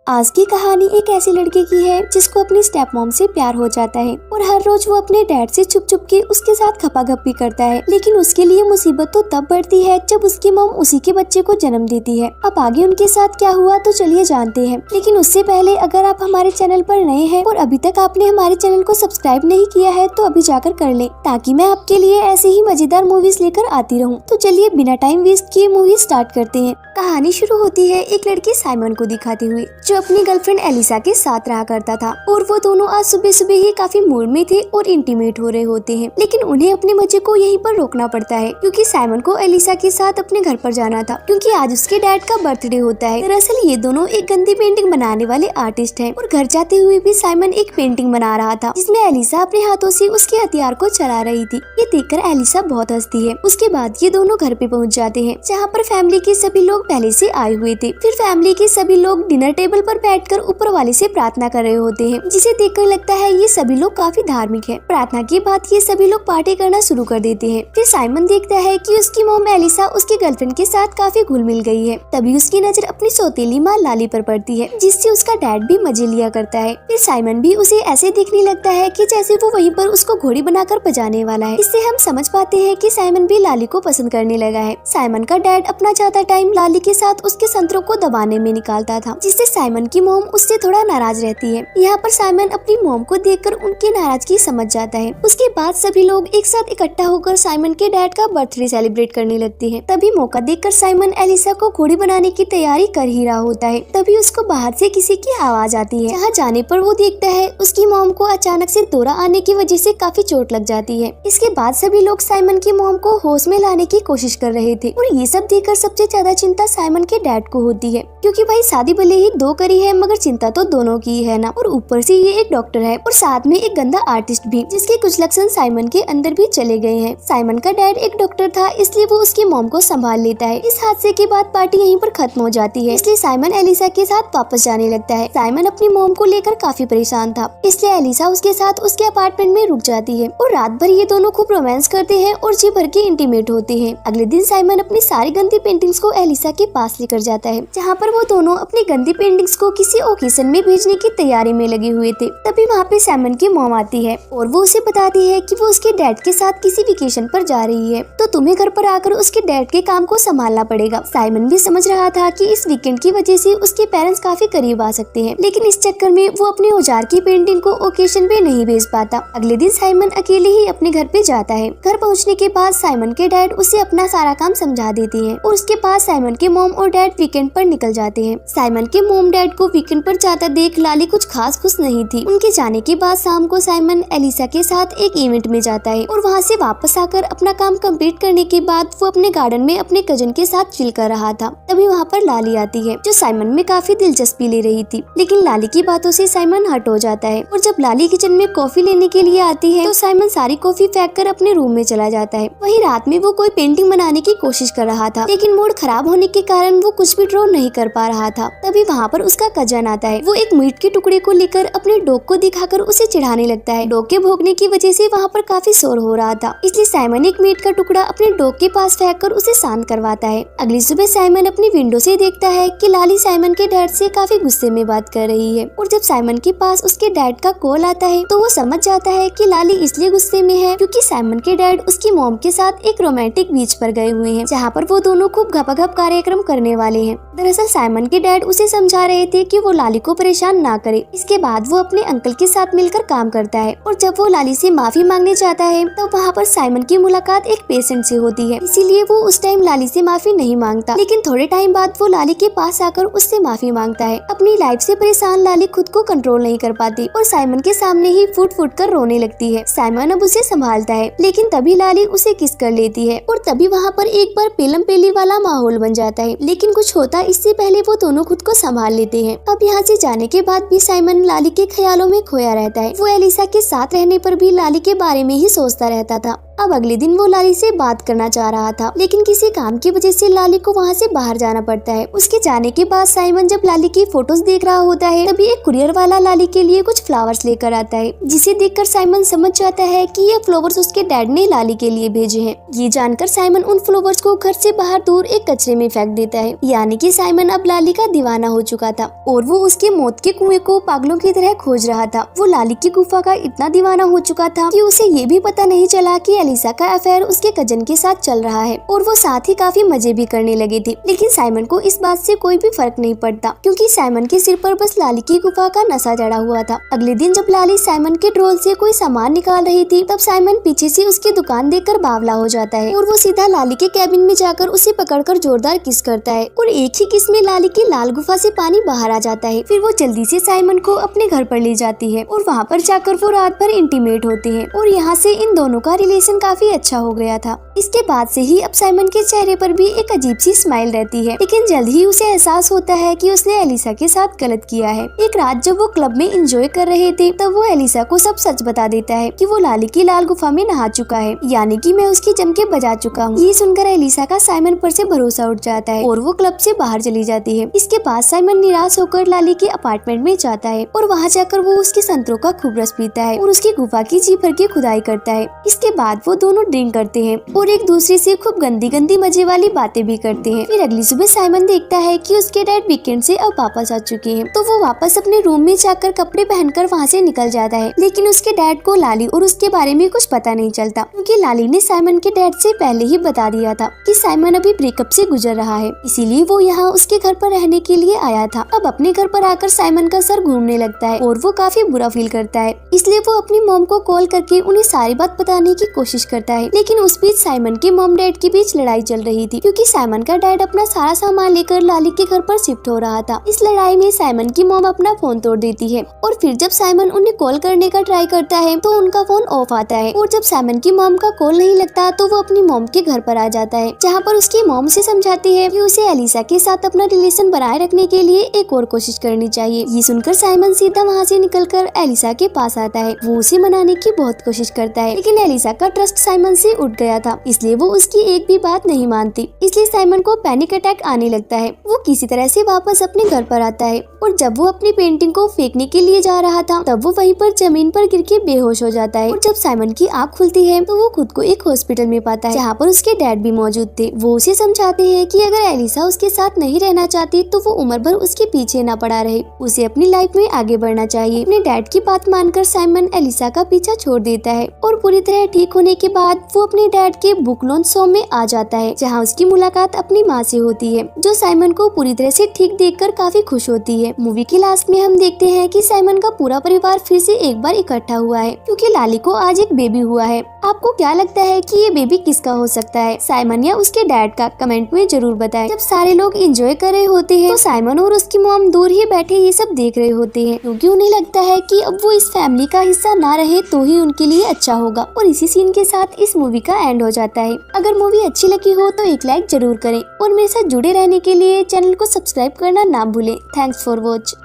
आज की कहानी एक ऐसी लड़के की है जिसको अपनी स्टेप मॉम से प्यार हो जाता है और हर रोज वो अपने डैड से छुप छुप के उसके साथ खपाखपी करता है। लेकिन उसके लिए मुसीबत तो तब बढ़ती है जब उसकी मॉम उसी के बच्चे को जन्म देती है। अब आगे उनके साथ क्या हुआ तो चलिए जानते हैं। लेकिन उससे पहले अगर आप हमारे चैनल पर नए हैं और अभी तक आपने हमारे चैनल को सब्सक्राइब नहीं किया है तो अभी जाकर कर ले, ताकि मैं आपके लिए ऐसे ही मजेदार मूवीज लेकर आती रहूं। तो चलिए बिना टाइम वेस्ट किए मूवी स्टार्ट करते हैं। कहानी शुरू होती है एक लड़के साइमन को दिखाते हुए जो अपनी गर्लफ्रेंड एलिसा के साथ रहा करता था और वो दोनों आज सुबह सुबह ही काफी मूड में थे और इंटीमेट हो रहे होते हैं। लेकिन उन्हें अपने मजे को यहीं पर रोकना पड़ता है क्योंकि साइमन को एलिसा के साथ अपने घर पर जाना था क्योंकि आज उसके डैड का बर्थडे होता है। दरअसल ये दोनों एक गंदी पेंटिंग बनाने वाले आर्टिस्ट हैं और घर जाते हुए भी साइमन एक पेंटिंग बना रहा था जिसमें एलिसा अपने हाथों से उसके हथियार को चला रही थी। ये देखकर एलिसा बहुत हंसती है। उसके बाद ये दोनों घर पे पहुंच जाते हैं जहाँ पर फैमिली के सभी लोग पहले से आए हुए थे। फिर फैमिली के सभी लोग डिनर टेबल पर बैठकर ऊपर वाले से प्रार्थना कर रहे होते हैं, जिसे देखकर लगता है ये सभी लोग काफी धार्मिक है। प्रार्थना के बाद ये सभी लोग पार्टी करना शुरू कर देते हैं। फिर साइमन देखता है कि उसकी मॉम एलिसा उसके गर्लफ्रेंड के साथ काफी घुल मिल गई है। तभी उसकी नजर अपनी सौतेली माँ लाली पर पड़ती है जिससे उसका डैड भी मजे लिया करता है। फिर साइमन भी उसे ऐसे देखने लगता है कि जैसे वो वहीं पर उसको घोड़ी बनाकर बजाने वाला है। इससे हम समझ पाते हैं कि साइमन भी लाली को पसंद करने लगा है। साइमन का डैड अपना ज्यादा टाइम लाली के साथ उसके संतरों को दबाने में निकालता था, जिससे साइमन की मॉम उससे थोड़ा नाराज रहती है। यहाँ पर साइमन अपनी मॉम को देखकर उनकी नाराजगी समझ जाता है। उसके बाद सभी लोग एक साथ इकट्ठा होकर साइमन के डैड का बर्थडे सेलिब्रेट करने लगते हैं। तभी मौका देखकर साइमन एलिसा को घोड़ी बनाने की तैयारी कर ही रहा होता है। तभी उसको बाहर से किसी की आवाज आती है। जहाँ जाने पर वो देखता है उसकी मॉम को अचानक से दौरा आने की वजह से काफी चोट लग जाती है। इसके बाद सभी लोग साइमन की मॉम को होश में लाने की कोशिश कर रहे थे और ये सब देखकर सबसे ज्यादा चिंता साइमन के डैड को होती है क्योंकि भाई शादी भले ही दो करी है मगर चिंता तो दोनों की है ना। और ऊपर से ये एक डॉक्टर है और साथ में एक गंदा आर्टिस्ट भी, जिसके कुछ लक्षण साइमन के अंदर भी चले गए हैं। साइमन का डैड एक डॉक्टर था इसलिए वो उसकी मॉम को संभाल लेता है। इस हादसे के बाद पार्टी यहीं पर खत्म हो जाती है, इसलिए साइमन एलिसा के साथ वापस जाने लगता है। साइमन अपनी मॉम को लेकर काफी परेशान था, इसलिए एलिसा उसके साथ उसके अपार्टमेंट में रुक जाती है और रात भर ये दोनों खूब रोमांस करते हैं और जी भर के इंटीमेट होते हैं। अगले दिन साइमन अपनी सारी गंदी पेंटिंग्स को एलिसा के पास लेकर जाता है, जहाँ पर वो दोनों अपनी गंदी पेंटिंग्स को किसी ओकेजन में भेजने की तैयारी में लगे हुए थे। तभी वहाँ पे साइमन की मॉम आती है और वो उसे बताती है कि वो उसके डैड के साथ किसी वेकेशन पर जा रही है, तो तुम्हें घर पर आकर उसके डैड के काम को संभालना पड़ेगा। साइमन भी समझ रहा था कि इस वीकेंड की वजह से उसके पेरेंट्स काफी करीब आ सकते हैं, लेकिन इस चक्कर में वो अपने औजार की पेंटिंग को ओकेजन पे नहीं भेज पाता। अगले दिन साइमन अकेले ही अपने घर पे जाता है। घर पहुँचने के बाद साइमन के डैड उसे अपना सारा काम समझा देती है और उसके बाद साइमन के मॉम और डैड वीकेंड पर निकल जाते हैं। साइमन के मॉम डैड को वीकेंड पर जाता देख लाली कुछ खास खुश नहीं थी। उनके जाने के बाद शाम को साइमन एलिसा के साथ एक इवेंट में जाता है और वहाँ से वापस आकर अपना काम कंप्लीट करने के बाद वो अपने गार्डन में अपने कजन के साथ चिल कर रहा था। तभी वहाँ पर लाली आती है जो साइमन में काफी दिलचस्पी ले रही थी, लेकिन लाली की बातों से साइमन हट हो जाता है और जब लाली किचन में कॉफी लेने के लिए आती है तो साइमन सारी कॉफी फेंक कर अपने रूम में चला जाता है। वही रात में वो कोई पेंटिंग बनाने की कोशिश कर रहा था, लेकिन मूड खराब होने के कारण वो कुछ भी ड्रॉ नहीं कर पा रहा था। तभी वहाँ पर उसका कजन आता है। वो एक मीट के टुकड़े को लेकर अपने डॉग को दिखाकर उसे चिढ़ाने लगता है। डॉग के भौंकने की वजह से वहाँ पर काफी शोर हो रहा था, इसलिए साइमन एक मीट का टुकड़ा अपने डॉग के पास फेंक कर उसे शांत करवाता है। अगली सुबह साइमन अपनी विंडो से देखता है कि लाली साइमन के डैड से काफी गुस्से में बात कर रही है और जब साइमन के पास उसके डैड का कॉल आता है तो वो समझ जाता है कि लाली इसलिए गुस्से में है क्योंकि साइमन के डैड उसकी मॉम के साथ एक रोमांटिक बीच पर गए हुए हैं, जहाँ पर वो दोनों खूब घपाघप कार्यक्रम करने वाले हैं। दरअसल साइमन के डैड उसे समझा रहे थे कि वो लाली को परेशान ना करे। इसके बाद वो अपने अंकल के साथ मिलकर काम करता है और जब वो लाली से माफी मांगने जाता है तो वहाँ पर साइमन की मुलाकात एक पेशेंट से होती है, इसीलिए वो उस टाइम लाली से माफी नहीं मांगता। लेकिन थोड़े टाइम बाद वो लाली के पास आकर उससे माफी मांगता है। अपनी लाइफ से परेशान लाली खुद को कंट्रोल नहीं कर पाती और साइमन के सामने ही फुट फुट कर रोने लगती है। साइमन अब उसे संभालता है, लेकिन तभी लाली उसे किस कर लेती है और तभी वहाँ पर एक बार पेलम पेली वाला माहौल बन जाता है। लेकिन कुछ होता इससे पहले वो दोनों खुद को संभाल लेते हैं। अब यहाँ से जाने के बाद भी साइमन लाली के ख्यालों में खोया रहता है। वो एलिसा के साथ रहने पर भी लाली के बारे में ही सोचता रहता था। अब अगले दिन वो लाली से बात करना चाह रहा था, लेकिन किसी काम की वजह से लाली को वहाँ से बाहर जाना पड़ता है। उसके जाने के बाद साइमन जब लाली की फोटोज देख रहा होता है, तभी एक कुरियर वाला लाली के लिए कुछ फ्लावर्स लेकर आता है, जिसे देखकर साइमन समझ जाता है कि ये फ्लावर्स उसके डैड ने लाली के लिए भेजे हैं। ये जानकर साइमन उन फ्लावर्स को घर से बाहर दूर एक कचरे में फेंक देता है। यानी कि साइमन अब लाली का दीवाना हो चुका था और वो उसके मौत के कुएं को पागलों की तरह खोज रहा था। वो लाली की गुफा का इतना दीवाना हो चुका था कि उसे ये भी पता नहीं चला कि एलिसा का अफेयर उसके कजन के साथ चल रहा है, और वो साथ ही काफी मजे भी करने लगे थे। लेकिन साइमन को इस बात से कोई भी फर्क नहीं पड़ता, क्योंकि साइमन के सिर पर बस लाली की गुफा का नशा चढ़ा हुआ था। अगले दिन जब लाली साइमन के ड्रोल से कोई सामान निकाल रही थी, तब साइमन पीछे से उसकी दुकान देखकर बावला हो जाता है और वो सीधा लाली के कैबिन में जाकर उसे पकड़कर जोरदार किस करता है, और एक ही किस में लाली की लाल गुफा से पानी बाहर आ जाता है। फिर वो जल्दी से साइमन को अपने घर पर ले जाती है और वहाँ पर जाकर वो रात भर इंटीमेट होते हैं, और यहाँ से इन दोनों का रिलेशन काफी अच्छा हो गया था। इसके बाद से ही अब साइमन के चेहरे पर भी एक अजीब सी स्माइल रहती है, लेकिन जल्द ही उसे एहसास होता है कि उसने एलिसा के साथ गलत किया है। एक रात जब वो क्लब में एंजॉय कर रहे थे, तब वो एलिसा को सब सच बता देता है कि वो लाली की लाल गुफा में नहा चुका है, यानी कि मैं उसकी जम के बजा चुका हूँ। ये सुनकर एलिसा का साइमन पर से भरोसा उठ जाता है और वो क्लब से बाहर चली जाती है। इसके बाद साइमन निराश होकर लाली के अपार्टमेंट में जाता है और वहाँ जाकर वो उसके संतरों का खूब रस पीता है और उसकी गुफा की जी भर की खुदाई करता है। इसके बाद वो दोनों ड्रिंक करते हैं और एक दूसरे से खूब गंदी गंदी मजे वाली बातें भी करते हैं। फिर अगली सुबह साइमन देखता है कि उसके डैड वीकेंड से अब वापस आ चुके हैं, तो वो वापस अपने रूम में जाकर कपड़े पहनकर वहाँ से निकल जाता है। लेकिन उसके डैड को लाली और उसके बारे में कुछ पता नहीं चलता, क्योंकि लाली ने साइमन के डैड से पहले ही बता दिया था कि साइमन अभी ब्रेकअप से गुजर रहा है, इसीलिए वो यहाँ उसके घर पर रहने के लिए आया था। अब अपने घर पर आकर साइमन का सर घूमने लगता है और वो काफी बुरा फील करता है, इसलिए वो अपनी मॉम को कॉल करके उन्हें सारी बात बताने की कोशिश करता है। लेकिन उस बीच साइमन के मॉम डैड के बीच लड़ाई चल रही थी, क्योंकि साइमन का डैड अपना सारा सामान लेकर लाली के घर पर शिफ्ट हो रहा था। इस लड़ाई में साइमन की मॉम अपना फोन तोड़ देती है, और फिर जब साइमन उन्हें कॉल करने का ट्राई करता है तो उनका फोन ऑफ आता है, और जब साइमन की मॉम का कॉल नहीं लगता तो वो अपनी मॉम के घर पर आ जाता है, जहाँ पर उसकी मॉम से समझाती है कि उसे एलिसा के साथ अपना रिलेशन बनाए रखने के लिए एक और कोशिश करनी चाहिए। ये सुनकर साइमन सीधा वहाँ से निकलकर एलिसा के पास आता है। वो उसे मनाने की बहुत कोशिश करता है, लेकिन एलिसा का ट्रस्ट साइमन से उठ गया था, इसलिए वो उसकी एक भी बात नहीं मानती। इसलिए साइमन को पैनिक अटैक आने लगता है। वो किसी तरह से वापस अपने घर पर आता है, और जब वो अपनी पेंटिंग को फेंकने के लिए जा रहा था, तब वो वहीं पर जमीन पर गिर के बेहोश हो जाता है। और जब साइमन की आँख खुलती है तो वो खुद को एक हॉस्पिटल में पाता है, जहाँ पर उसके डैड भी मौजूद थे। वो उसे समझाते हैं कि अगर एलिसा उसके साथ नहीं रहना चाहती तो वो उम्र भर उसके पीछे न पड़ा रहे, उसे अपनी लाइफ में आगे बढ़ना चाहिए। अपने डैड की बात मानकर साइमन एलिसा का पीछा छोड़ देता है, और पूरी तरह ठीक होने के बाद वो अपने डैड के बुक लॉन्च शो में आ जाता है, जहाँ उसकी मुलाकात अपनी माँ से होती है, जो साइमन को पूरी तरह से ठीक देखकर काफी खुश होती है। मूवी के लास्ट में हम देखते हैं कि साइमन का पूरा परिवार फिर से एक बार इकट्ठा हुआ है, क्योंकि लाली को आज एक बेबी हुआ है। आपको क्या लगता है कि ये बेबी किसका हो सकता है, साइमन या उसके डैड का? कमेंट में जरूर बताएं। जब सारे लोग एंजॉय कर रहे होते हैं तो साइमन और उसकी मॉम दूर ही बैठे ये सब देख रहे होते हैं, क्योंकि उन्हें लगता है कि अब वो इस फैमिली का हिस्सा ना रहे तो ही उनके लिए अच्छा होगा। और इसी सीन के साथ इस मूवी का एंड हो जाता है। अगर मूवी अच्छी लगी हो तो एक लाइक जरूर करें, और मेरे साथ जुड़े रहने के लिए चैनल को सब्सक्राइब करना ना भूलें। Thanks for watch.